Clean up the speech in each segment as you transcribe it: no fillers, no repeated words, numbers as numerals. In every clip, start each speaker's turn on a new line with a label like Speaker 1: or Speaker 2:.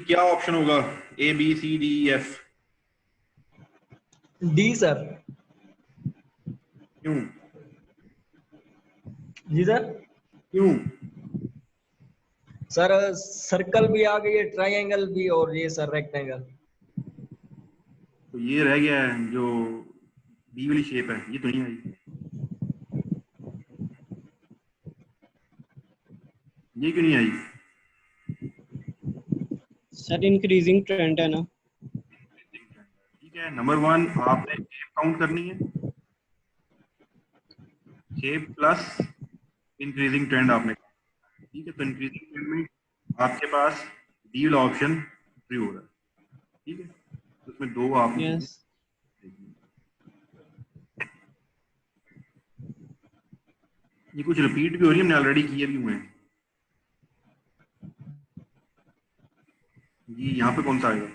Speaker 1: क्या ऑप्शन होगा? A B C D F?
Speaker 2: D sir.
Speaker 1: क्यों?
Speaker 2: जी सर।
Speaker 1: क्यों?
Speaker 2: सर सर्कल भी आ गई है, ट्रायंगल भी, और ये सर रेक्टेंगल।
Speaker 1: तो ये रह गया है जो बी वाली शेप है, ये तो नहीं आई। ये क्यों नहीं आई?
Speaker 3: सर इंक्रीजिंग ट्रेंड है ना।
Speaker 1: ठीक है, नंबर 1 आपने शेप काउंट करनी है, शेप प्लस इंक्रीजिंग ट्रेंड आपने। ठीक है, तो इंक्रीजिंग ट्रेंड में आपके पास डी वाला ऑप्शन ट्रू हो रहा है। ठीक है, तो उसमें दो आपने चीजें
Speaker 3: यस
Speaker 1: देखनी है। ये कुछ रिपीट भी हो रही है, हमने ऑलरेडी किए भी हुए हैं। जी, यहाँ पे कौन सा आएगा?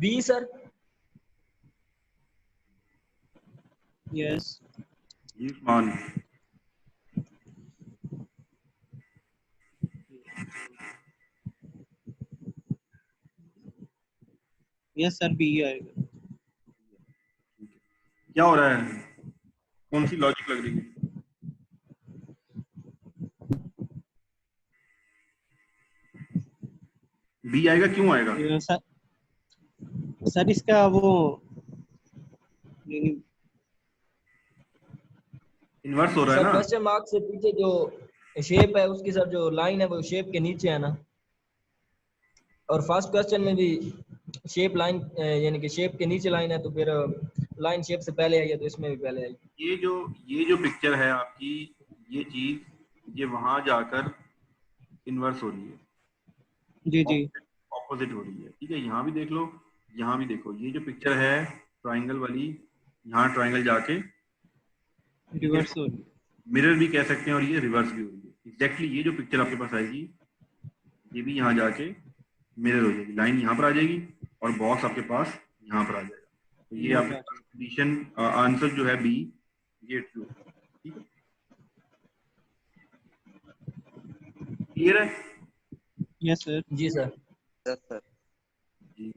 Speaker 2: B sir.
Speaker 3: यस
Speaker 1: ये उस्मान।
Speaker 3: यस सर बी आएगा।
Speaker 1: क्या हो रहा है? कौन सी लॉजिक लग रही है? बी आएगा, क्यों आएगा?
Speaker 3: सर सर इसका वो
Speaker 1: इन्वर्स हो रहा है
Speaker 2: सर
Speaker 1: ना।
Speaker 2: क्वेश्चन मार्क से पीछे जो शेप है उसकी सर जो लाइन है वो शेप के नीचे है ना, और फर्स्ट क्वेश्चन में भी शेप लाइन यानी कि शेप के नीचे लाइन है, तो फिर लाइन शेप से पहले आई है, तो इसमें भी पहले आई।
Speaker 1: ये जो पिक्चर है आपकी, ये चीज ये वहां जाकर इन्वर्स हो रही है,
Speaker 3: जी जी
Speaker 1: ऑपोजिट हो रही है। ठीक है, यहाँ भी देख लो, यहाँ भी देखो, ये जो पिक्चर है ट्राइंगल वाली, यहाँ ट्राइंगल जाके
Speaker 3: रिवर्स हो रही है।
Speaker 1: मिरर भी कह सकते हैं, और ये रिवर्स भी हो रही है। एग्जैक्टली ये जो पिक्चर आपके पास आएगी, ये भी यहाँ जाके मिरर हो जाएगी, लाइन यहाँ पर आ जाएगी और बॉक्स आपके पास यहाँ पर आ जाएगा। तो ये
Speaker 3: यहाँ
Speaker 1: आपके
Speaker 3: पे
Speaker 1: पास कंडीशन आंसर जो है बी, ये ट्रू। ठीक है, क्लियर है?
Speaker 3: Yes sir.
Speaker 2: जी सर।
Speaker 4: Yes sir.
Speaker 1: जी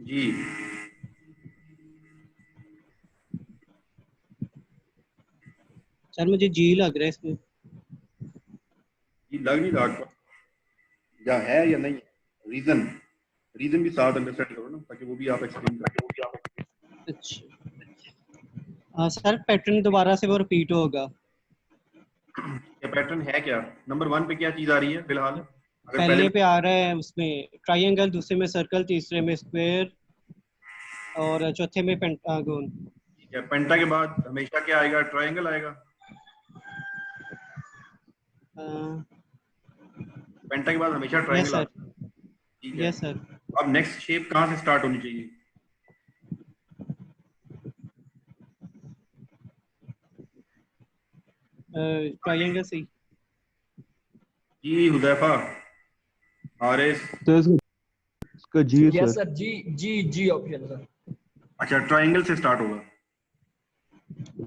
Speaker 1: जी।
Speaker 3: सर मुझे जी लग रहा है इसमें।
Speaker 1: ये लग नहीं रहा आपको या है या नहीं है? रीजन रीजन भी साथ अंडरस्टैंड करो ना, ताकि वो भी आप एक्सप्लेन करो।
Speaker 3: अच्छा सर पैटर्न दोबारा से वो रिपीट होगा।
Speaker 1: क्या पैटर्न है? क्या नंबर 1 पे क्या चीज आ रही है फिलहाल? अगर
Speaker 3: पहले पे आ रहा है उसमें ट्रायंगल, दूसरे में सर्कल, तीसरे में स्क्वायर और चौथे में पेंटागन।
Speaker 1: ठीक है, पेंटा के बाद हमेशा क्या आएगा? ट्रायंगल आएगा। पेंटा के बाद हमेशा
Speaker 3: यस
Speaker 1: ट्रायंगल
Speaker 3: सर।
Speaker 1: आता है। ठीक है,
Speaker 3: यस सर।
Speaker 1: अब नेक्स्ट शेप कहाँ से स्टार्ट होनी चाहिए?
Speaker 3: ट्रायंगल से ही।
Speaker 1: जी हुदैफा, हारिस।
Speaker 5: तो इसका जी है
Speaker 2: यस
Speaker 5: सर।
Speaker 2: सर। जी जी जी ऑप्शन सर।
Speaker 1: अच्छा, ट्रायंगल से स्टार्ट होगा।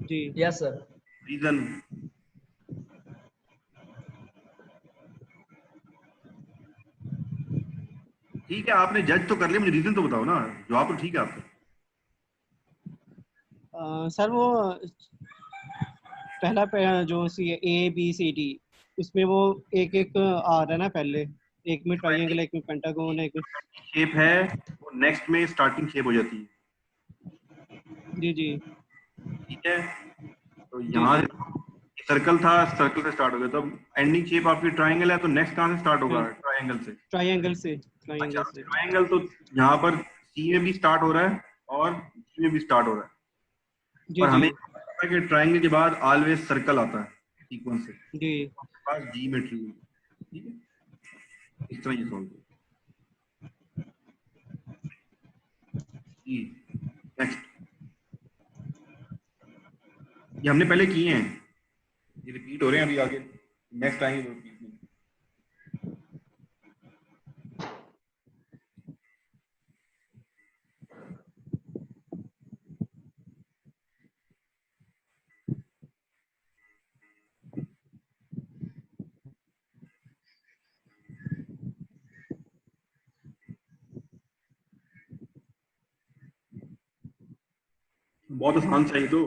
Speaker 3: जी
Speaker 2: यस सर।
Speaker 1: रीजन? ठीक है, आपने जज तो कर लिया, मुझे रीजन तो बताओ ना। जवाब तो ठीक है आपका।
Speaker 3: सर वो पहला जो सी ए बी सी डी, उसमें वो एक एक आ रहा है ना, पहले एक में ट्रायंगल, एक में पेंटागन, एक में।
Speaker 1: शेप है वो नेक्स्ट में स्टार्टिंग शेप हो जाती है।
Speaker 3: जी जी
Speaker 1: ठीक है, तो
Speaker 3: जी
Speaker 1: यहाँ
Speaker 3: जी
Speaker 1: सर्कल था, सर्कल से स्टार्ट हो गया, तो एंडिंग शेप आपकी ट्रायंगल है, तो नेक्स्ट कहाँ से स्टार्ट होगा? ट्रायंगल से।
Speaker 3: ट्रायंगल से।
Speaker 1: अच्छा,
Speaker 3: ट्रायंगल से।
Speaker 1: ट्रायंगल तो यहाँ पर सी में भी स्टार्ट हो रहा है और डी में भी स्टार्ट हो रहा है,
Speaker 3: जी
Speaker 1: और
Speaker 3: जी
Speaker 1: हमें पता है कि ट्रायंगल के बाद ऑलवेज सर्कल आता है सीक्वेंस से,
Speaker 3: जी
Speaker 1: आपके पास जीमेट्री। ठीक है, इस तरह ये सॉल्व करो। जी नेक्स्ट, ये हमने पहले किए हैं। ये रिपीट हो रहे हैं अभी आगे, नेक्स्ट आएंगे वो रिपीट नहीं। बहुत आसान चाहिए तो,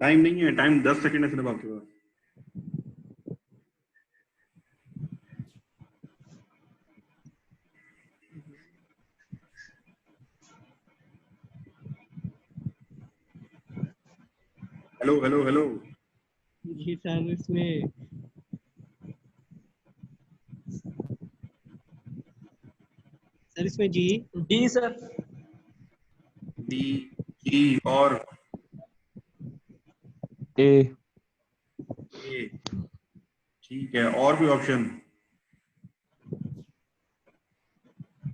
Speaker 1: टाइम नहीं है, टाइम 10 सेकंड है सिर्फ आपके पास। Hello hello hello.
Speaker 3: जी सर, इसमें G
Speaker 2: D sir.
Speaker 1: D, G और
Speaker 5: ए।
Speaker 1: ए। ठीक है, और कोई ऑप्शन?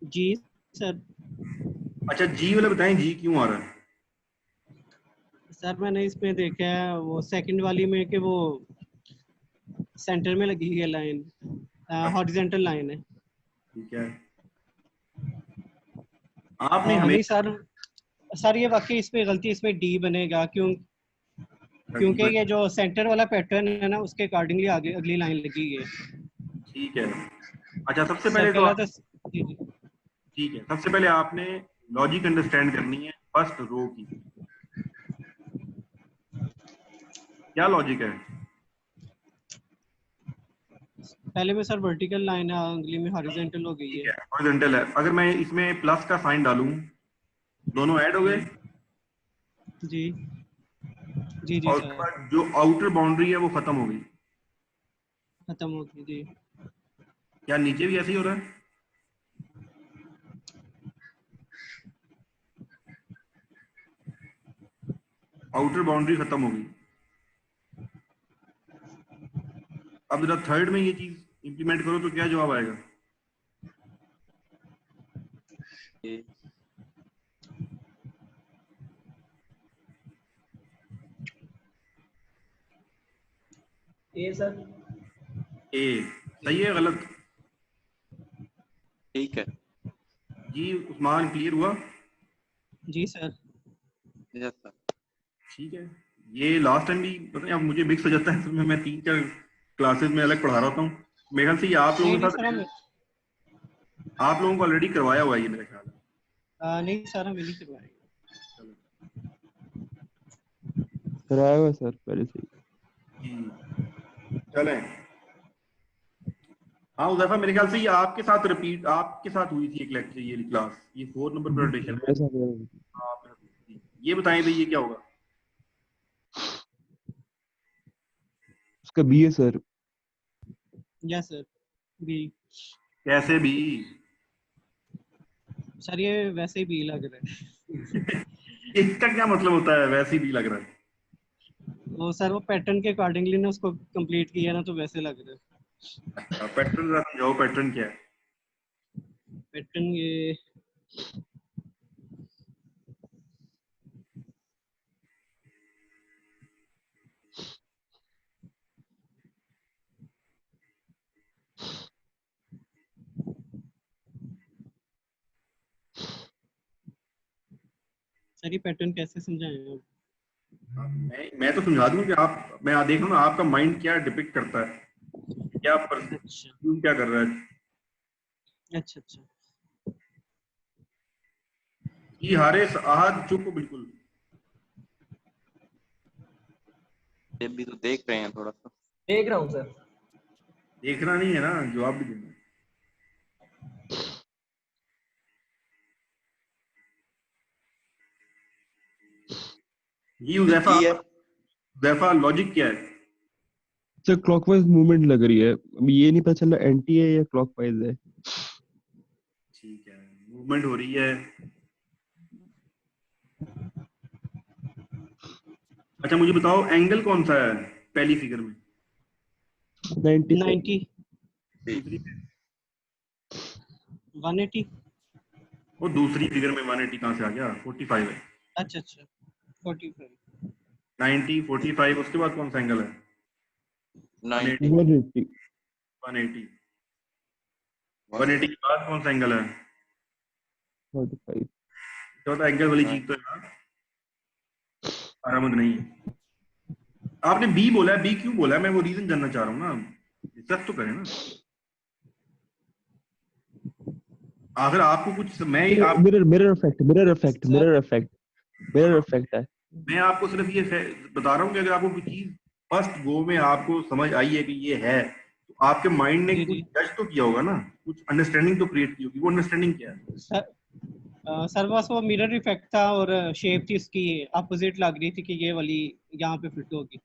Speaker 3: जी सर।
Speaker 1: अच्छा जी वाला बताएं, जी क्यों आ रहा है?
Speaker 3: सर मैंने इसमें देखा है वो सेकंड वाली में कि वो सेंटर में लगी है लाइन, हॉरिजॉन्टल लाइन है।
Speaker 1: ठीक है, आपने हमें
Speaker 3: नहीं सर, सर ये वाकई इसमें गलती, इसमें डी बनेगा क्योंकि ये जो सेंटर वाला पैटर्न है ना उसके अकॉर्डिंगली आगे अगली लाइन लगी है।
Speaker 1: ठीक है। अच्छा सबसे पहले तो
Speaker 3: सर्कल है तो जी जी।
Speaker 1: ठीक है, सबसे पहले आपने लॉजिक अंडरस्टैंड करनी है फर्स्ट रो की। क्या लॉजिक है?
Speaker 3: पहले में सर वर्टिकल लाइन है, अगली में हॉरिजॉन्टल हो गई
Speaker 1: ठीक
Speaker 3: है।
Speaker 1: है, हॉरिजॉन्टल है। अगर मैं इसमें प्लस का साइन डालूं, दोनों ऐड हो गए।
Speaker 3: जी जी जी
Speaker 1: और उसके
Speaker 3: सर,
Speaker 1: बाद जो आउटर बाउंड्री है वो खत्म हो गई।
Speaker 3: खत्म हो गई जी।
Speaker 1: क्या नीचे भी ऐसे ही हो रहा है? आउटर बाउंड्री खत्म हो गई। अब जरा थर्ड में ये चीज इंप्लीमेंट करो तो क्या जवाब आएगा?
Speaker 2: ए सर।
Speaker 1: ए। सही है गलत?
Speaker 4: ठीक है।
Speaker 1: जी उस्मान, क्लियर हुआ?
Speaker 3: जी सर।
Speaker 4: Yes sir.
Speaker 1: ठीक है। ये लास्ट टाइम भी पता नहीं, अब मुझे मिक्स हो जाता है, इसमें मैं 3-4 क्लासेस में अलग पढ़ा रहा हूँ। मेरे ख्याल से ये आप लोगों
Speaker 3: नहीं
Speaker 1: के
Speaker 3: नहीं सर, हम
Speaker 1: साथ, आप लोगों को ऑलरेडी करवाया हुआ है ये, मेरा ख्याल है।
Speaker 3: नहीं सर, हम नहीं करवाएंगे।
Speaker 1: चलो
Speaker 5: कराया हुआ सर पहले से ही।
Speaker 1: जी चलें। हाँ उज़ैफा, मेरे ख्याल से ये आपके साथ रिपीट, आपके साथ हुई थी एक लेक्चर, ये क्लास, ये 4 नंबर प्रेजेंटेशन है।
Speaker 5: मेरे साथ हुआ है।
Speaker 1: हाँ आपके साथ हुई थी। ये बताएं भाई ये क्या होगा?
Speaker 5: उसका बी है सर।
Speaker 3: Yes sir, B.
Speaker 1: कैसे भी?
Speaker 3: सर ये वैसे ही बी लग रहा है।
Speaker 1: इसका क्या मतलब होता है वैसे ही भी लग रहा है?
Speaker 3: वो सर वो पैटर्न के अकॉर्डिंगली ना उसको कंप्लीट किया ना, तो वैसे लग रहा है।
Speaker 1: अच्छा पैटर्न जरा समझाओ, पैटर्न क्या है?
Speaker 3: पैटर्न ये सर, ये पैटर्न कैसे समझाएं आप?
Speaker 1: मैं तो समझा दूं कि आप, मैं देख रहा हूँ ना आपका माइंड क्या डिपिक्ट करता है, क्या
Speaker 3: अच्छा
Speaker 1: परफ्यूम क्या कर रहा है।
Speaker 3: अच्छा अच्छा।
Speaker 1: जी हारिस आहद चुप बिल्कुल।
Speaker 4: ये भी तो देख रहे हैं थोड़ा सा।
Speaker 2: देख रहा हूँ सर।
Speaker 1: देखना नहीं है ना, जवाब भी देना है। जी उज़ैफा,
Speaker 4: जी है।
Speaker 1: उज़ैफा लॉजिक क्या है?
Speaker 5: सर क्लॉकवाइज मूवमेंट लग रही है, अभी ये नहीं पता चल रहा एंटी है या क्लॉकवाइज है।
Speaker 1: ठीक है, मूवमेंट हो रही है। अच्छा मुझे बताओ एंगल कौन सा है पहली फिगर में?
Speaker 5: 90 सर।
Speaker 3: 90,
Speaker 1: दूसरी में?
Speaker 3: 180।
Speaker 1: वो दूसरी फिगर में 180 कहाँ से आ गया? 45 है।
Speaker 3: अच्छा अच्छा, 45।
Speaker 1: 90, 45, उसके बाद कौन सा एंगल है?
Speaker 4: 90,
Speaker 5: 180
Speaker 1: 180, 180 के बाद कौन सा एंगल है?
Speaker 5: 45
Speaker 1: चौथा एंगल वाली चीज तो यहाँ आरामद नहीं है। आपने बी बोला है, बी क्यों बोला है? मैं वो रीजन जानना चाह रहा हूँ ना, डिस्कस तो करें ना। अगर आपको कुछ
Speaker 5: mirror mirror effect mirror effect mirror effect mirror effect है।
Speaker 1: मैं आपको सिर्फ ये बता रहा हूँ कि अगर आपको कोई चीज फर्स्ट गो में आपको समझ आई है कि ये है, तो आपके माइंड ने
Speaker 3: जी
Speaker 1: कुछ
Speaker 3: जी
Speaker 1: जज तो किया होगा ना, कुछ अंडरस्टैंडिंग तो क्रिएट की होगी। वो अंडरस्टैंडिंग क्या है?
Speaker 3: सर बस वो मिरर इफेक्ट था और शेप थी उसकी अपोजिट लग रही थी कि ये वाली यहाँ पे फिट होगी,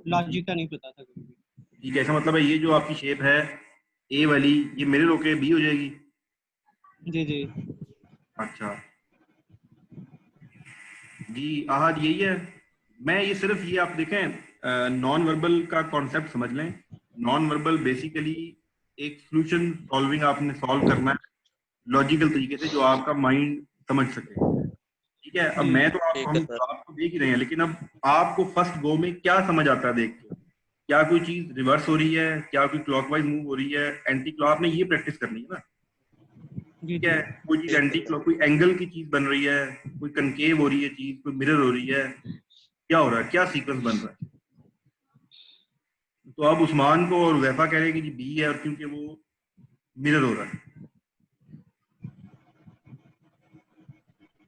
Speaker 3: लॉजिक का नहीं पता था कभी भी।
Speaker 1: ठीक है, ऐसा मतलब है ये जो आपकी शेप है ए वाली, ये मिरर होके बी हो जाएगी।
Speaker 3: जी जी
Speaker 1: अच्छा जी, आहद यही है। मैं ये सिर्फ ये आप देखें, नॉन वर्बल का कॉन्सेप्ट समझ लें। नॉन वर्बल बेसिकली एक सॉल्यूशन सॉल्विंग आपने सॉल्व करना है लॉजिकल तरीके से, जो आपका माइंड समझ सके। ठीक है, अब
Speaker 3: जी
Speaker 1: मैं तो आपको
Speaker 4: ठीक है
Speaker 1: हम
Speaker 4: सर।
Speaker 1: आपको देख ही रहे हैं, लेकिन अब आपको फर्स्ट गो में क्या समझ आता है देख के? क्या कोई चीज रिवर्स हो रही है, क्या कोई क्लॉकवाइज मूव हो रही है, एंटी क्लॉक, आपने ये प्रैक्टिस करनी है ना।
Speaker 3: जी
Speaker 1: ठीक
Speaker 3: जी
Speaker 1: है, कोई चीज
Speaker 4: ठीक है
Speaker 1: एंटी
Speaker 4: सर।
Speaker 1: क्लॉक, कोई एंगल की चीज बन रही है, कोई कनकेव हो रही है चीज, कोई मिरर हो रही है, क्या हो रहा है, क्या सीक्वेंस बन रहा है? तो अब उस्मान को और वैफा कह रहे हैं कि जी बी है, और क्योंकि वो मिरर हो रहा है।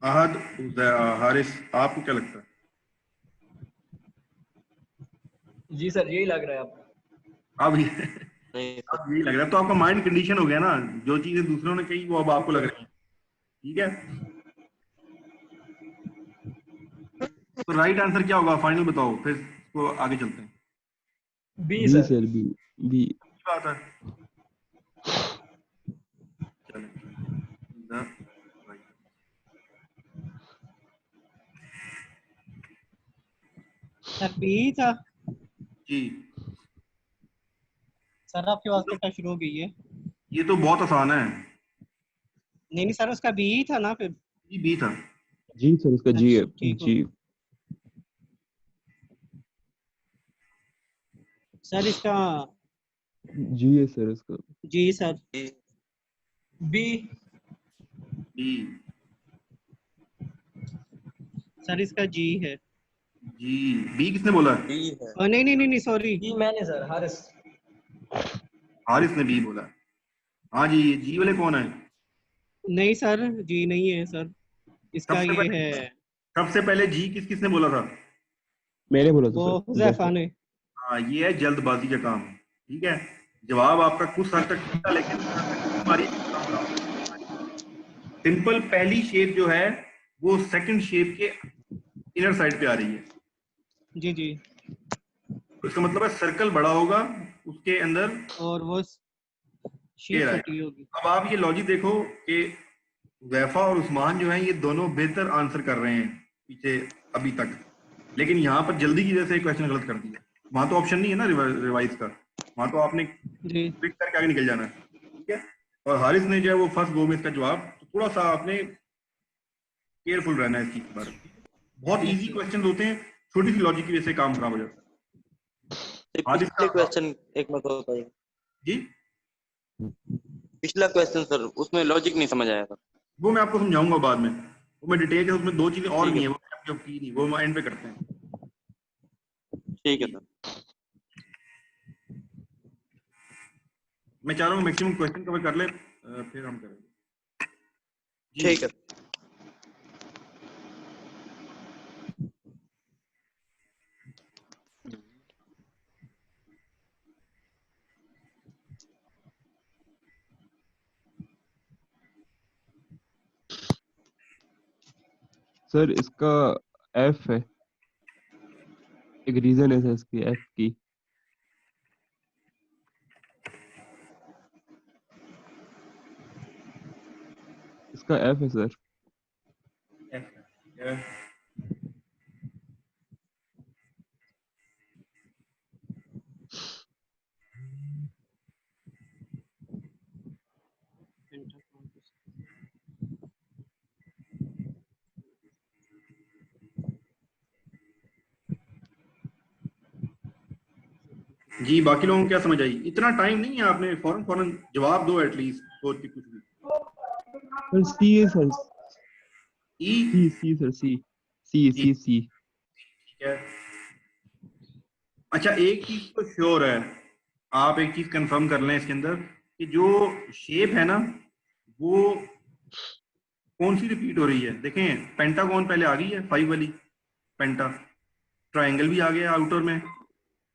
Speaker 1: आहद, हारिस, आपको क्या लगता है?
Speaker 2: जी सर, यही लग रहा है आपको?
Speaker 1: अब
Speaker 4: नहीं सर।
Speaker 1: अब यही लग रहा है, तो आपका माइंड कंडीशन हो गया ना, जो चीजें दूसरों ने कही वो अब आपको लग रही है। ठीक है, तो राइट आंसर क्या होगा फाइनल बताओ, फिर इसको आगे चलते हैं।
Speaker 2: B
Speaker 5: B
Speaker 2: sir.
Speaker 5: Sir B B
Speaker 1: की बात है, चलें, the right।
Speaker 3: सर बी था।
Speaker 1: जी,
Speaker 3: सर आपकी आवाज कटना शुरू हो गई है।
Speaker 1: ये तो बहुत आसान है।
Speaker 3: नहीं नहीं सर, उसका बी था ना फिर।
Speaker 1: जी बी था।
Speaker 5: जी सर इसका जी है
Speaker 3: अच्छा ठीक हो
Speaker 5: जी।
Speaker 3: गया सर, इसका
Speaker 5: जी है सर इसका।
Speaker 3: जी सर।
Speaker 2: बी।
Speaker 1: बी।
Speaker 3: सर इसका जी है।
Speaker 1: जी, बी किसने बोला?
Speaker 4: बी है।
Speaker 3: नहीं नहीं नहीं नहीं सॉरी।
Speaker 2: बी मैंने सर, हारिस।
Speaker 1: हारिस ने बी बोला। हाँ जी, ये जी वाले कौन है?
Speaker 3: नहीं सर, जी नहीं है सर, इसका
Speaker 1: सबसे
Speaker 3: ये
Speaker 1: पहले
Speaker 3: है
Speaker 1: सबसे पहले जी किसने बोला था?
Speaker 5: मैंने बोला था
Speaker 3: वो
Speaker 5: सर
Speaker 3: हुजैफा
Speaker 5: जैसा।
Speaker 3: ने।
Speaker 1: हाँ, ये है जल्दबाजी का काम। ठीक है, जवाब आपका कुछ हद तक ठीक था, लेकिन हमारी काम खराब हो गया। सिंपल पहली शेप जो है वो सेकंड शेप के इनर साइड पे आ रही है,
Speaker 3: जी जी।
Speaker 1: तो इसका मतलब है सर्कल बड़ा होगा, उसके अंदर
Speaker 3: और वो
Speaker 1: ये
Speaker 3: शेप
Speaker 1: आएगा।
Speaker 3: छोटी होगी।
Speaker 1: अब आप ये लॉजिक देखो कि वैफा और उस्मान जो है ये दोनों बेहतर आंसर कर रहे हैं पीछे अभी तक, लेकिन यहाँ पर जल्दी की वजह से क्वेश्चन गलत कर दिया। वहां तो ऑप्शन नहीं है ना रिवाइज का, वहां तो आपने
Speaker 3: जी
Speaker 1: क्लिक करके आगे निकल जाना है। ठीक है, और हारिस ने जो है वो फर्स्ट गो में इसका जवाब, तो थोड़ा सा आपने केयरफुल रहना है इस चीज के बारे में। बहुत
Speaker 3: यस
Speaker 1: इजी
Speaker 3: सर।
Speaker 1: क्वेश्चन होते हैं, छोटी सी लॉजिक की वजह से काम खराब हो जाता है। हारिस
Speaker 4: पिछले
Speaker 1: का
Speaker 4: क्वेश्चन एक बार बताइए।
Speaker 1: जी,
Speaker 4: पिछला क्वेश्चन सर, उसमें लॉजिक नहीं समझ आया था।
Speaker 1: वो मैं आपको समझाऊंगा बाद में, वो मैं डिटेल के, उसमें दो चीजें और
Speaker 4: ठीक
Speaker 1: भी
Speaker 4: है
Speaker 1: हैं,
Speaker 4: सर।
Speaker 1: वो मैंने आपको की नहीं, वो एंड पे करते हैं।
Speaker 4: ठीक है
Speaker 1: जी,
Speaker 4: सर।
Speaker 1: मैं चाह रहा हूँ मैक्सिमम क्वेश्चन कवर कर ले, फिर हम करेंगे। जी,
Speaker 4: ठीक है।
Speaker 5: सर इसका एफ है, एक रीजन है सर इसकी एफ की। इसका एफ है सर।
Speaker 1: जी बाकी लोगों को क्या समझ आई? इतना टाइम नहीं है, आपने फौरन फौरन जवाब दो एटलीस्ट, सोच के कुछ भी।
Speaker 5: सर सी है सर,
Speaker 1: ई,
Speaker 5: सी सर, सी।
Speaker 1: ठीक है। अच्छा एक चीज तो श्योर है, आप एक चीज कंफर्म कर लें इसके अंदर कि जो शेप है ना वो कौन सी रिपीट हो रही है। देखें पेंटागन पहले आ गई है 5 वाली पेंटा, ट्रायंगल भी आ गया आउटर में,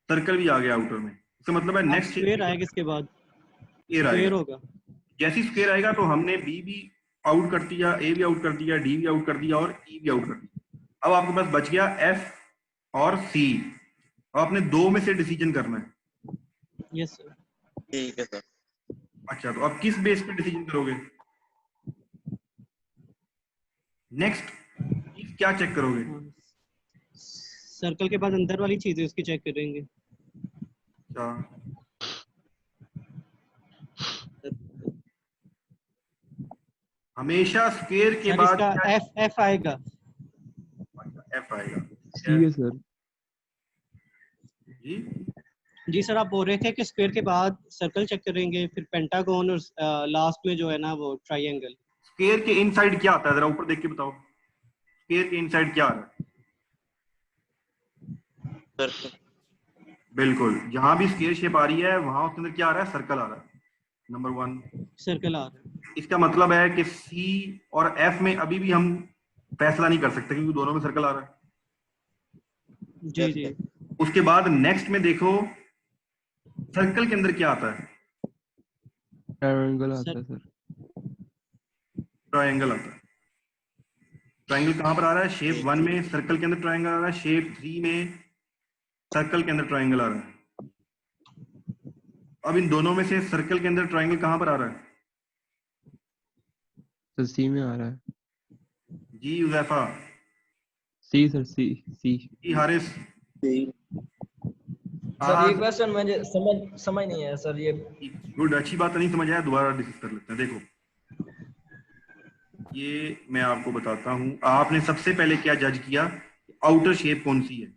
Speaker 1: सर्कल भी आ गया आउटर में। इसका मतलब है
Speaker 3: अब
Speaker 1: नेक्स्ट
Speaker 3: स्क्वायर आएगा इसके बाद,
Speaker 1: स्क्वायर आएगा।
Speaker 3: स्क्वायर होगा।
Speaker 1: जैसे स्क्वायर आएगा तो हमने बी भी आउट कर दिया, ए भी आउट कर दिया, डी भी आउट कर दिया और ई भी आउट कर दिया। अब आपके पास बच गया एफ और सी। अब आपने दो में से डिसीजन करना है।
Speaker 3: Yes sir.
Speaker 4: ठीक है सर।
Speaker 1: अच्छा तो अब किस बेस पे डिसीजन करोगे? नेक्स्ट क्या चेक करोगे?
Speaker 3: हाँ, सर्कल के बाद अंदर वाली चीजें उसकी चेक करेंगे।
Speaker 1: अच्छा हमेशा स्क्वायर के
Speaker 3: सर
Speaker 1: बाद
Speaker 3: इसका
Speaker 1: क्या?
Speaker 3: एफ आएगा।
Speaker 1: एफ आएगा।
Speaker 5: सी है सर।
Speaker 1: जी
Speaker 3: जी सर, आप बोल रहे थे कि स्क्वायर के बाद सर्कल चेक करेंगे, फिर पेंटागन और लास्ट में जो है ना वो ट्रायंगल।
Speaker 1: स्क्वायर के इनसाइड क्या आता है, जरा ऊपर देख के बताओ। स्क्वायर के इनसाइड क्या आ रहा है?
Speaker 4: सर्कल।
Speaker 1: बिल्कुल, जहां भी स्क्वायर शेप आ रही है वहां उसके अंदर क्या आ रहा है? सर्कल आ रहा है। नंबर 1।
Speaker 3: सर्कल आ रहा है।
Speaker 1: इसका मतलब है कि सी और एफ में अभी भी हम फैसला नहीं कर सकते क्योंकि दोनों में सर्कल आ रहा है।
Speaker 3: जी जी।
Speaker 1: उसके बाद नेक्स्ट में देखो सर्कल के अंदर क्या आता है?
Speaker 5: ट्रायंगल आता
Speaker 3: सर
Speaker 5: है सर।
Speaker 1: ट्रायंगल आता है। ट्रायंगल कहां पर आ रहा है? शेप 1 में सर्कल के अंदर ट्रायंगल आ रहा है, शेप 3 में सर्कल के अंदर ट्रायंगल आ रहा है। अब इन दोनों में से सर्कल के अंदर ट्रायंगल कहां पर आ रहा है?
Speaker 5: सर सी में आ रहा है।
Speaker 1: जी उजैफा।
Speaker 5: सी सर, सी।
Speaker 1: जी हारिस।
Speaker 2: सर ये
Speaker 1: आज
Speaker 2: क्वेश्चन मुझे समझ नहीं आया सर ये।
Speaker 1: गुड, अच्छी बात नहीं समझ आया, दोबारा डिस्कस कर लेते हैं। देखो ये मैं आपको बताता हूं, आपने सबसे पहले क्या जज किया? आउटर शेप कौन सी है?
Speaker 2: जी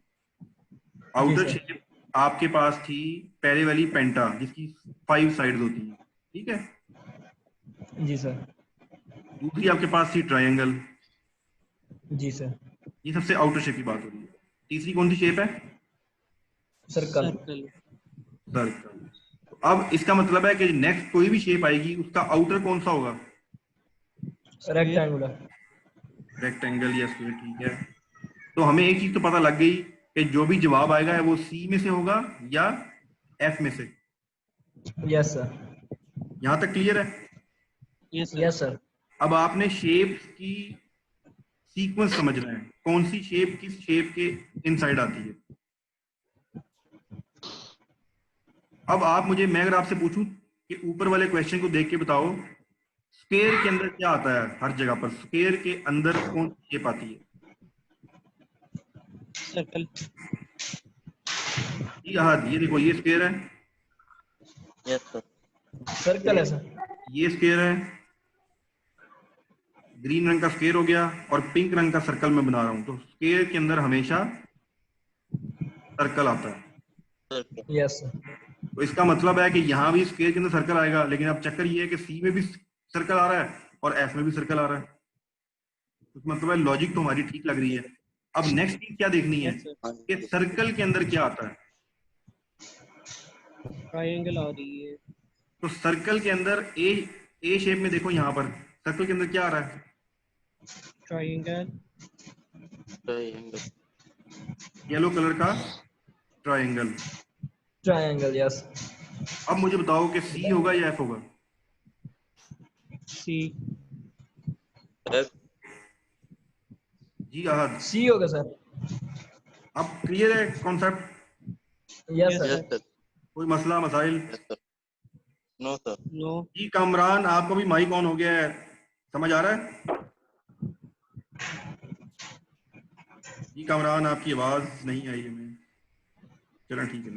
Speaker 1: आउटर
Speaker 2: सर।
Speaker 1: शेप आपके पास थी पहले वाली पेंटा जिसकी 5 साइड्स होती हैं, ठीक है।
Speaker 2: जी सर।
Speaker 1: दूसरी आपके पास थी ट्रायंगल,
Speaker 2: जी सर।
Speaker 1: ये सबसे आउटर शेप की बात हो रही है। तीसरी कौन सी शेप है?
Speaker 2: सर्कल।
Speaker 3: सर्कल।
Speaker 1: सर्कल। तो अब इसका मतलब है कि नेक्स्ट कोई भी शेप आएगी उसका आउटर कौन सा होगा?
Speaker 3: स्क्वायर।
Speaker 2: रेक्टेंगुलर।
Speaker 1: रेक्टेंगल या स्क्वायर, ठीक है। तो हमें एक चीज तो पता लग गई कि जो भी जवाब आएगा वो सी में से होगा या एफ में से।
Speaker 2: Yes sir.
Speaker 1: यहां तक क्लियर है?
Speaker 3: Yes sir.
Speaker 2: Yes sir.
Speaker 1: अब आपने शेप की सीक्वेंस समझना है, कौन सी शेप किस शेप के इनसाइड आती है। अब आप मुझे, मैं अगर आपसे पूछूं कि ऊपर वाले क्वेश्चन को देख के बताओ स्क्वायर के अंदर क्या आता है, हर जगह पर स्क्वायर के अंदर कौन सी शेप आती है?
Speaker 3: सर्कल।
Speaker 1: हाँ ये देखो ये स्क्वायर है,
Speaker 4: यस सर।
Speaker 2: सर्कल है सर।
Speaker 1: ये स्क्वायर है, ग्रीन रंग का स्क्वायर हो गया और पिंक रंग का सर्कल मैं बना रहा हूं, तो स्क्वायर के अंदर हमेशा सर्कल आता है।
Speaker 4: सर्कल।
Speaker 2: Yes sir.
Speaker 1: तो इसका मतलब है कि यहाँ भी स्क्वायर के अंदर सर्कल आएगा, लेकिन अब चक्कर ये है कि सी में भी सर्कल आ रहा है और एफ में भी सर्कल आ रहा है। तो मतलब है लॉजिक तो हमारी ठीक लग रही है। अब नेक्स्ट चीज क्या देखनी है
Speaker 3: यस सर।
Speaker 1: कि सर्कल के अंदर क्या आता है।
Speaker 3: ट्रायंगल आ रही है।
Speaker 1: तो सर्कल के अंदर ए शेप में देखो, यहाँ पर सर्कल के अंदर क्या आ रहा है?
Speaker 3: ट्रायंगल।
Speaker 4: ट्रायंगल।
Speaker 1: येलो कलर का ट्रायंगल।
Speaker 2: Triangle yes.
Speaker 1: अब मुझे बताओ कि सी होगा या एफ होगा?
Speaker 3: सी।
Speaker 4: एफ।
Speaker 1: जी ahad,
Speaker 2: सी होगा सर।
Speaker 1: अब क्लियर है concept?
Speaker 2: Yes
Speaker 3: yes
Speaker 2: sir.
Speaker 4: Yes
Speaker 3: sir.
Speaker 4: Sir.
Speaker 1: कोई मसला मसाइल?
Speaker 4: Yes sir. No sir.
Speaker 3: No.
Speaker 1: जी कामरान, आपको भी माइक ऑन हो गया है, समझ आ रहा है? जी कामरान आपकी आवाज नहीं आई हमें। चलो ठीक है।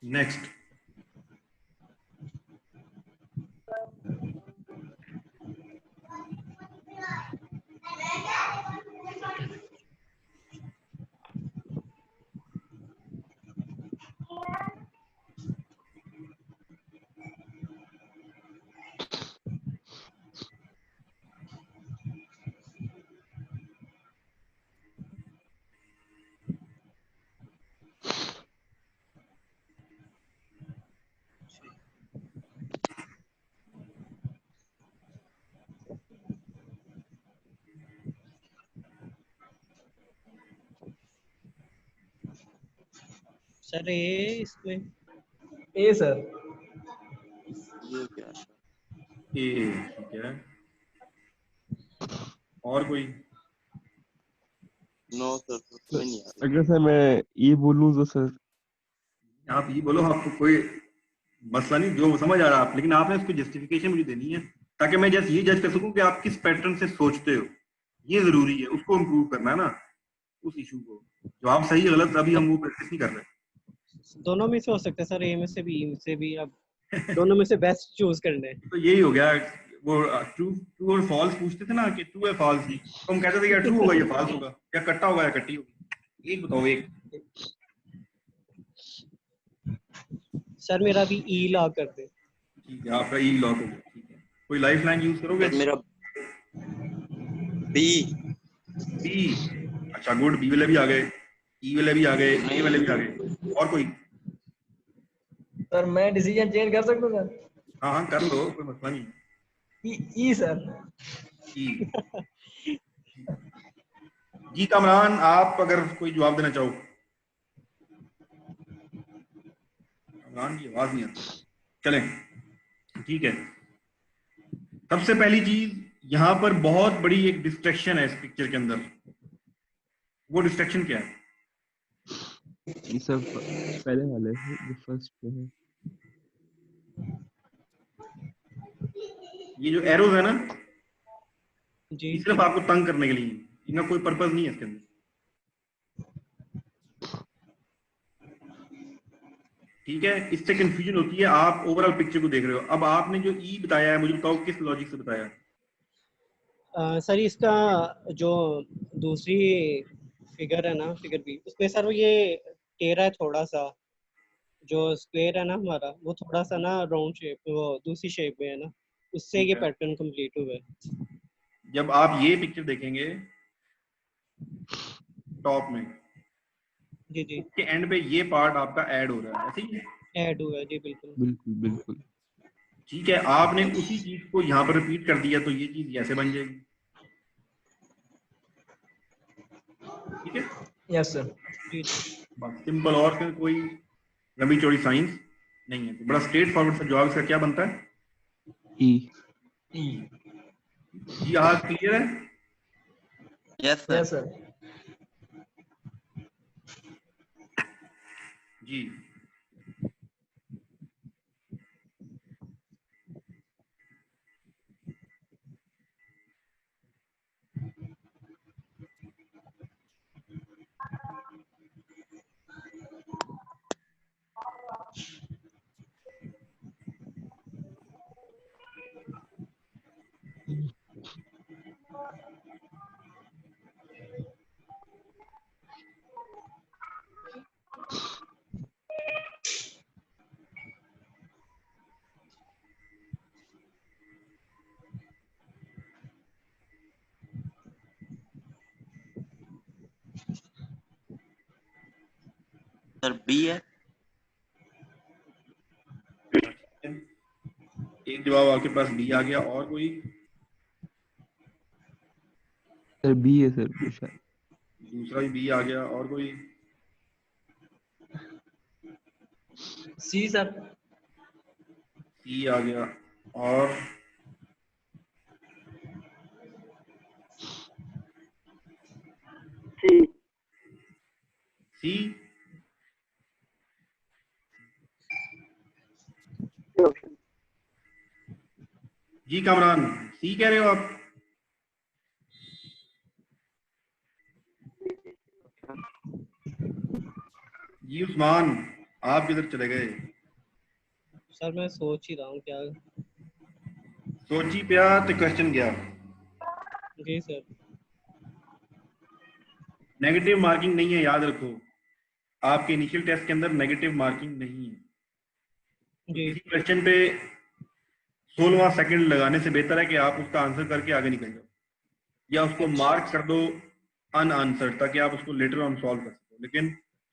Speaker 1: नेक्स्ट
Speaker 3: सर ये इसमें
Speaker 2: ए सर।
Speaker 4: ये क्या है?
Speaker 1: ए, ठीक है। और कोई?
Speaker 4: नो सर, कोई नहीं आ रही।
Speaker 5: अगर सर मैं ये बोलूँ तो सर
Speaker 1: आप ये बोलो, आपको कोई मसला नहीं, जो समझ आ रहा है आप, लेकिन आपने इसको जस्टिफिकेशन मुझे देनी है ताकि मैं जस्ट ये जज कर सकूं कि आप किस पैटर्न से सोचते हो। ये जरूरी है, उसको इम्प्रूव करना है ना, उस इशू को। जो आप सही गलत अभी हम वो प्रैक्टिस नहीं कर रहे।
Speaker 3: दोनों में से हो सकता है सर, ए में से भी, ई में से भी, अब दोनों में से बेस्ट चूज करना है।
Speaker 1: तो यही हो गया। वो ट्रू ट्रू और फॉल्स पूछते थे ना कि ट्रू है फॉल्स ही, तो हम कहते थे या ट्रू होगा या फॉल्स होगा, या कट्टा होगा या कट्टी होगी। एक बताओ, एक।
Speaker 3: सर मेरा भी ई लॉक कर दे।
Speaker 1: ठीक है, आपका ई लॉक हो गया। ठीक है, कोई लाइफ लाइन यूज करोगे?
Speaker 4: सर मेरा बी।
Speaker 1: बी। अच्छा गुड, बी वाले भी आ गए, ई वाले भी आ गए, ए वाले भी आ गए। और कोई?
Speaker 2: सर मैं डिसीजन चेंज कर सकता हूँ सर?
Speaker 1: हाँ हाँ कर लो, कोई मसला नहीं।
Speaker 2: ई सर।
Speaker 1: ई। जी कामरान, आप अगर कोई जवाब देना चाहो। कामरान की आवाज नहीं आती। चलें, ठीक है। सबसे पहली चीज, यहाँ पर बहुत बड़ी एक डिस्ट्रैक्शन है इस पिक्चर के अंदर। वो डिस्ट्रैक्शन क्या है?
Speaker 5: ये सब पहले वाले हैं, जो फर्स्ट पे है।
Speaker 1: ये जो एरोज है ना,
Speaker 3: जी
Speaker 1: ये सिर्फ आपको तंग करने के लिए, इनका कोई पर्पस नहीं है इसके अंदर। ठीक है, इससे कंफ्यूजन होती है, आप ओवरऑल पिक्चर को देख रहे हो। अब आपने जो ई बताया है, मुझे बताओ किस लॉजिक से बताया?
Speaker 3: सर इसका जो दूसरी फिगर है ना, फिगर बी, उसमें सर वो ये टेढ़ा है थोड़ा सा, जो स्क्वायर है ना हमारा, वो थोड़ा सा ना राउंड शेप, वो दूसरी शेप में है ना, उससे
Speaker 1: ठीक
Speaker 3: ये
Speaker 1: है।
Speaker 3: पैटर्न कंप्लीट हुआ है।
Speaker 1: जब आप ये पिक्चर देखेंगे टॉप में,
Speaker 3: जी जी,
Speaker 1: उसके एंड पे ये पार्ट आपका ऐड हो रहा है, ऐसे ही है।
Speaker 3: ऐड हुआ है जी, बिल्कुल।
Speaker 5: बिल्कुल बिल्कुल।
Speaker 1: ठीक है, आपने उसी चीज को यहाँ पर रिपीट कर दिया, तो ये चीज ऐसे बन जाएगी। ठीक है,
Speaker 3: यस सर। जी
Speaker 1: बस सिंपल, और फिर कोई लंबी चौड़ी साइंस नहीं है। तो बड़ा स्ट्रेट फॉरवर्ड सा जवाब इसका क्या बनता है?
Speaker 5: ई।
Speaker 2: ई।
Speaker 1: जी हाँ, क्लियर है?
Speaker 4: Yes sir.
Speaker 2: Yes sir.
Speaker 1: जी।
Speaker 4: सर बी है।
Speaker 1: एक जवाब आपके पास बी आ गया। और कोई?
Speaker 5: सर बी है सर, शायद।
Speaker 1: दूसरा भी बी आ गया। और कोई?
Speaker 2: सी सर।
Speaker 1: सी आ गया। और सी। जी कामरान, सी कह रहे हो आप? जी उस्मान, आप किधर चले गए?
Speaker 3: सर मैं सोच ही रहा हूँ क्या।
Speaker 1: सोची पिया तो क्वेश्चन गया।
Speaker 3: जी सर।
Speaker 1: नेगेटिव मार्किंग नहीं है, याद रखो। आपके इनिशियल टेस्ट के अंदर नेगेटिव मार्किंग नहीं है। तो
Speaker 3: जी
Speaker 1: किसी क्वेश्चन पे 16वां सेकंड लगाने से बेहतर है कि आप उसका आंसर करके आगे निकल जाओ, या उसको मार्क कर दो अनआंसर्ड, ताकि आप उसको लेटर ऑन सॉल्व कर सको। लेकिन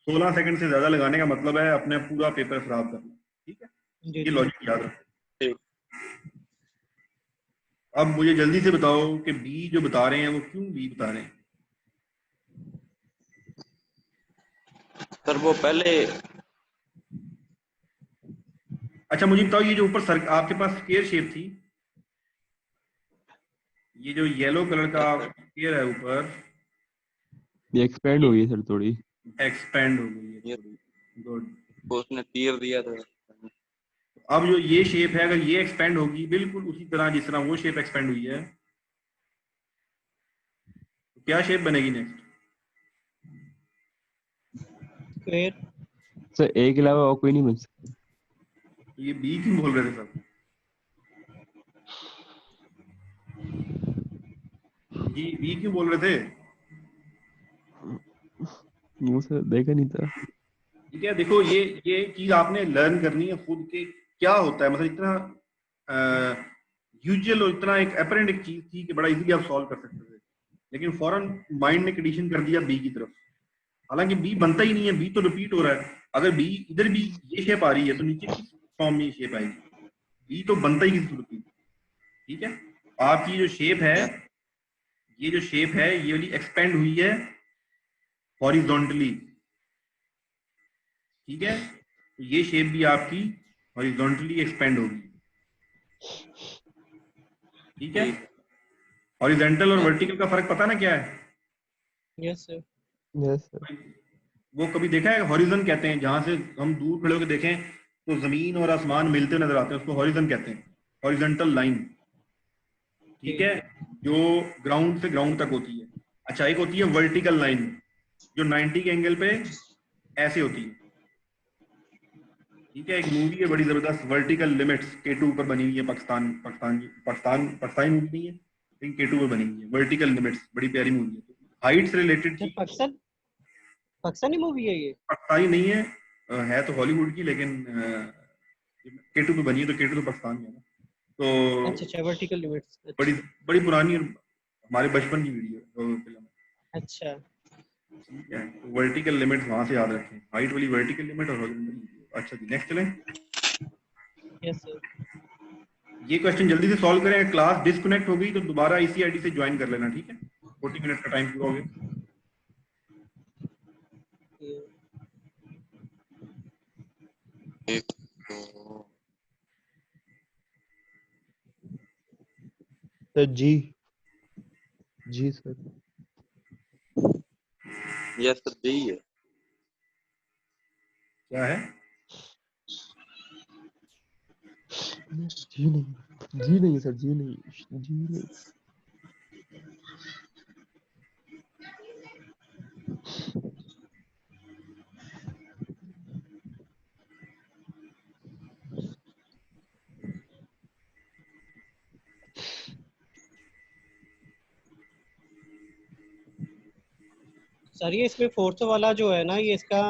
Speaker 1: 16 सेकंड से ज्यादा लगाने का मतलब है अपने पूरा पेपर खराब करना। ठीक है,
Speaker 3: जी
Speaker 1: ये
Speaker 3: जी।
Speaker 1: लॉजिक याद रखो।
Speaker 4: ठीक।
Speaker 1: अब मुझे जल्दी से बताओ कि बी जो बता रहे हैं वो क्यों बी बता रहे हैं?
Speaker 4: सर वो पहले
Speaker 1: अच्छा मुझे बताओ, ये जो ऊपर सर आपके पास स्क्वायर शेप थी, ये जो येलो कलर का स्क्वायर है ऊपर,
Speaker 5: ये एक्सपेंड हो गई सर थोड़ी।
Speaker 1: एक्सपेंड हो गई है
Speaker 4: ये
Speaker 1: थोड़ी। गुड।
Speaker 4: उसने तीर दिया था।
Speaker 1: अब जो ये शेप है, अगर ये एक्सपेंड होगी बिल्कुल उसी तरह जिस तरह वो शेप एक्सपेंड हुई है, तो क्या शेप बनेगी नेक्स्ट?
Speaker 3: स्क्वायर।
Speaker 5: सर ए के अलावा और कोई नहीं बन सकता।
Speaker 1: ये बी क्यों बोल रहे थे सब? जी बी क्यों बोल रहे थे?
Speaker 5: वो सर देखा नहीं था।
Speaker 1: ठीक है, देखो ये चीज आपने लर्न करनी है खुद के, क्या होता है, मतलब इतना यूजुअल और इतना एक अपरेंट एक चीज थी कि बड़ा इजीली आप सॉल्व कर सकते थे, लेकिन फौरन माइंड ने कंडीशन कर दिया बी की तरफ। हालांकि बी बनता ही नहीं है, बी तो रिपीट हो रहा है। अगर बी इधर भी ये शेप आ रही है तो नीचे किस फॉर्म में ये शेप आएगी? बी तो बनता ही किसी सूरत में। ठीक है, आपकी जो शेप है, ये जो शेप है ये वाली एक्सपेंड हुई है हॉरिजॉन्टली। ठीक है, तो ये शेप भी आपकी हॉरिजॉन्टली एक्सपेंड होगी। ठीक है, हॉरिजॉन्टल और वर्टिकल का फर्क पता ना क्या है?
Speaker 3: Yes sir.
Speaker 5: Yes sir.
Speaker 1: वो कभी देखा है? हॉरिजॉन कहते हैं, जहां से हम दूर खड़े होकर देखें तो जमीन और आसमान मिलते नजर आते हैं, उसको हॉरिजॉन कहते हैं, हॉरिजॉन्टल लाइन। ठीक है, जो ग्राउंड से ग्राउंड तक होती है। अच्छा, एक होती है वर्टिकल लाइन, जो 90 के एंगल पे ऐसे होती है। ठीक है, एक मूवी है बड़ी जबरदस्त, वर्टिकल लिमिट्स, K2 पर बनी हुई है, पाकिस्तानी मूवी नहीं है लेकिन K2 पर बनी हुई है, वर्टिकल लिमिट्स, बड़ी प्यारी मूवी है। हाइट से रिलेटेड
Speaker 3: सर
Speaker 1: चीज,
Speaker 3: पाकिस्तानी मूवी है ये?
Speaker 1: पाकिस्तानी नहीं है, है तो हॉलीवुड की, लेकिन K2 पे बनी है, तो K2 तो पाकिस्तान में है ना। तो
Speaker 3: अच्छा अच्छा, वर्टिकल लिमिट्स।
Speaker 1: बड़ी
Speaker 3: अच्छा
Speaker 1: बड़ी पुरानी और हमारे बचपन की वीडियो फिल्म है।
Speaker 3: अच्छा।
Speaker 1: ठीक है, तो वर्टिकल लिमिट्स वहां से याद रखें, हाइट वाली वर्टिकल लिमिट और हॉरिजॉन्टल। अच्छा जी, नेक्स्ट चलें।
Speaker 3: Yes sir.
Speaker 1: ये क्वेश्चन जल्दी से सॉल्व करें। क्लास डिस्कनेक्ट हो गई तो दोबारा इसी आईडी से ज्वाइन कर लेना, ठीक है? 40 मिनट का टाइम पूरा हो गया।
Speaker 4: एक तो
Speaker 5: सर जी। जी सर।
Speaker 4: यस सर यही है।
Speaker 1: क्या है?
Speaker 5: जी नहीं, जी नहीं सर, जी नहीं, जी नहीं।
Speaker 3: सर ये इसमें फोर्थ वाला जो है ना, ये इसका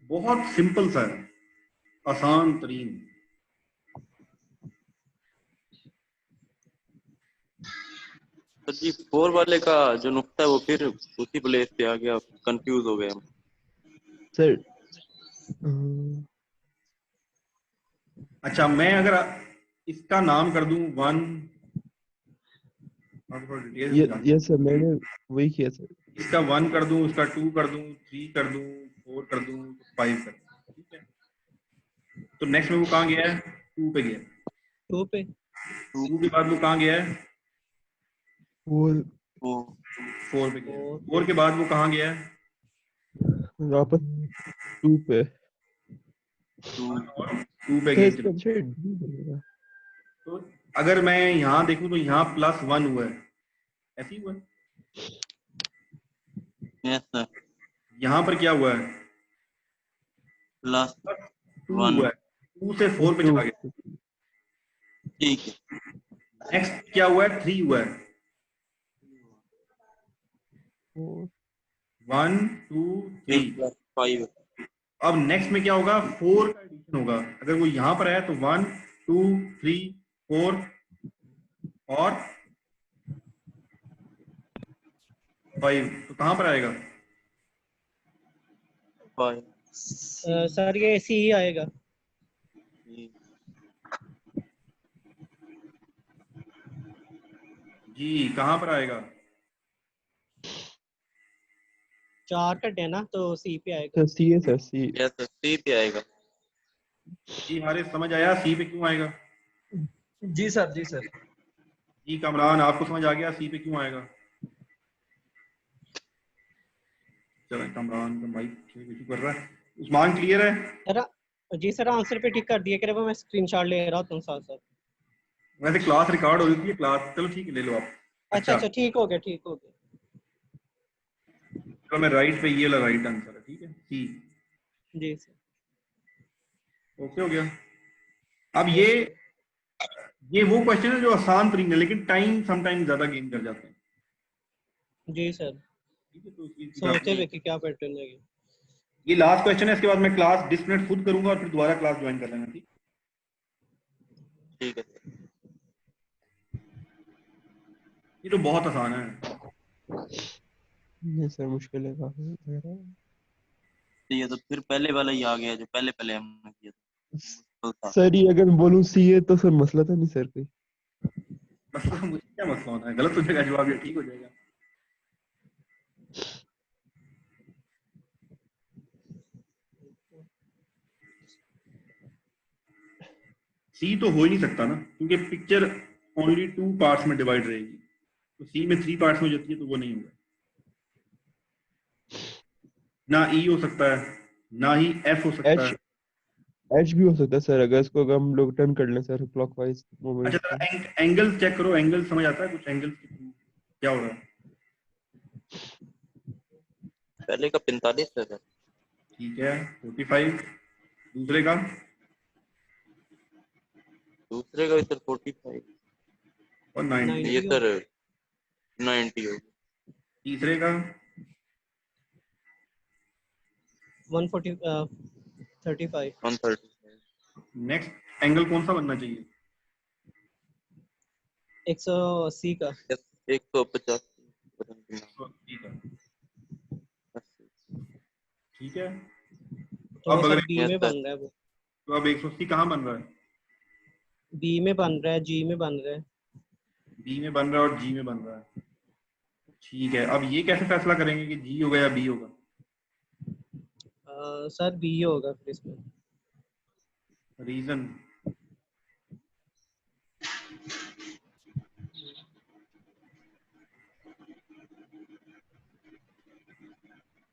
Speaker 1: बहुत सिंपल सा है, आसान तरीन।
Speaker 4: सर जी 4 वाले का जो नुक्ता है वो फिर उसी प्लेस पे आ गया, कंफ्यूज हो गए हम।
Speaker 5: सर
Speaker 1: अच्छा, मैं अगर इसका नाम कर दूं 1, डिटेल
Speaker 5: ये
Speaker 1: से जानते
Speaker 5: सर मैंने वही किया सर।
Speaker 1: हैं। इसका 1 कर दूं, उसका 2 कर दूं, 3 कर दूं, 4 कर दूं, 5 कर दूं। ठीक है, तो नेक्स्ट में वो कहाँ गया है? 2 पे गया।
Speaker 3: 2 पे।
Speaker 1: 2 के बाद वो कहाँ गया है?
Speaker 5: और
Speaker 4: वो
Speaker 1: 4 पे गया है।
Speaker 3: 4
Speaker 1: 4 के बाद वो कहाँ गया है?
Speaker 5: वापस 2 पे।
Speaker 1: 2 पे
Speaker 5: सर
Speaker 1: गया।
Speaker 5: इसका आंसर डी बनेगा।
Speaker 1: तो अगर मैं यहाँ देखूं तो यहाँ +1 हुआ है, ऐसे ही हुआ है।
Speaker 4: यस सर
Speaker 1: यहाँ पर क्या हुआ है?
Speaker 4: प्लस
Speaker 1: 2
Speaker 4: 1।
Speaker 1: हुआ है, 2 से 4 पे
Speaker 5: 2
Speaker 1: चला गया।
Speaker 4: ठीक है।
Speaker 1: नेक्स्ट क्या हुआ है? 3 हुआ है। 1 2 3।
Speaker 4: प्लस 5।
Speaker 1: अब नेक्स्ट में क्या होगा? 4 का एडिशन होगा। अगर वो यहाँ पर है तो 1 2 3 4 और 5, तो कहाँ पर आएगा?
Speaker 4: 5।
Speaker 3: सर ये ऐसे ही आएगा।
Speaker 1: जी कहाँ पर आएगा?
Speaker 3: 4 कटे है ना तो सी पे आएगा।
Speaker 5: सर सी है सर, सी।
Speaker 4: यस सर, सी पे आएगा।
Speaker 1: जी हमारे समझ आया सी पे क्यों आएगा?
Speaker 2: जी सर, जी सर।
Speaker 1: जी कमरान आपको समझ आ गया सी पे क्यों आएगा? चलो कमरान का माइक इशू कर रहा है। उस्मान क्लियर है?
Speaker 3: सर जी सर आंसर पे टिक कर दिया, कह रहे वो मैं स्क्रीनशॉट ले रहा हूँ साथ साथ।
Speaker 1: वैसे क्लास रिकॉर्ड हो रही थी क्लास, चलो ठीक है ले लो आप।
Speaker 3: अच्छा अच्छा ठीक हो गया, ठीक हो गया।
Speaker 1: चलो मैं राइट पे, ये वाला राइट आंसर है, ठीक है सी।
Speaker 3: जी सर।
Speaker 1: ओके हो गया। अब ये वो क्वेश्चन है जो आसान तरीन है लेकिन टाइम समटाइम ज्यादा गेन कर जाते हैं।
Speaker 3: जी सर,
Speaker 1: ठीक है तो इस चीज
Speaker 3: सोचते
Speaker 1: का
Speaker 3: हुए कि क्या पैटर्न है ये।
Speaker 1: ये लास्ट क्वेश्चन है, इसके बाद मैं क्लास डिस्कनेक्ट खुद करूंगा और फिर दोबारा क्लास ज्वाइन कर लेना। ठीक
Speaker 4: ठीक है सर।
Speaker 1: ये तो बहुत आसान है।
Speaker 5: नहीं सर मुश्किल है काफी लग रहा है।
Speaker 4: तो ये तो फिर पहले वाला ही आ गया जो पहले पहले हमने किया था, मुश्किल था।
Speaker 5: सर ये अगर बोलूं सी है तो सर मसला था नहीं सर कोई।
Speaker 1: मसला मुझे क्या मसला होता है, गलत हो जाएगा जवाब, ये ठीक हो जाएगा। सी तो हो ही नहीं सकता ना, क्योंकि पिक्चर ओनली 2 पार्ट्स में डिवाइड रहेगी, तो सी में 3 पार्ट्स में हो जाती है तो वो नहीं होगा। ना ई हो सकता है, ना ही एफ हो सकता
Speaker 5: एच
Speaker 1: है।
Speaker 5: एच भी हो सकता है सर, अगर इसको अगर हम लोग टर्न कर लें सर क्लॉकवाइज
Speaker 1: अच्छा
Speaker 5: मूवमेंट
Speaker 1: जरा
Speaker 5: को।
Speaker 1: एंगल चेक करो, एंगल समझ आता है कुछ, एंगल क्या हो रहा है?
Speaker 4: पहले का 45 है सर।
Speaker 1: ठीक है 45। दूसरे का?
Speaker 4: दूसरे का भी सर 45।
Speaker 1: और 90।
Speaker 3: 90
Speaker 4: ये
Speaker 3: हो
Speaker 4: सर 90 हो।
Speaker 1: तीसरे का?
Speaker 3: 140 35।
Speaker 4: 135।
Speaker 1: नेक्स्ट एंगल कौन सा बनना चाहिए?
Speaker 3: 180 का।
Speaker 4: 150।
Speaker 1: ठीक है, ठीक है।
Speaker 3: तो
Speaker 1: अब
Speaker 3: वो
Speaker 1: अगर
Speaker 3: सर बी
Speaker 4: यस
Speaker 3: में
Speaker 4: सर।
Speaker 3: बन रहा है वो।
Speaker 1: तो अब 180 कहाँ बन रहा है?
Speaker 3: बी में बन रहा है, जी में बन रहा है।
Speaker 1: बी में बन रहा है और जी में बन रहा है। ठीक है, अब ये कैसे फैसला करेंगे कि जी होगा या बी होगा?
Speaker 3: सर बी होगा फिर इसमें।
Speaker 1: रीजन?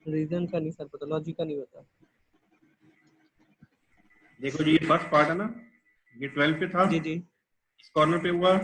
Speaker 3: रीजन का नहीं सर पता, लॉजिक का नहीं पता।
Speaker 1: देखो जी ये फर्स्ट पार्ट है ना, ये 12 पे था,
Speaker 3: जी जी।
Speaker 1: इस कॉर्नर पे हुआ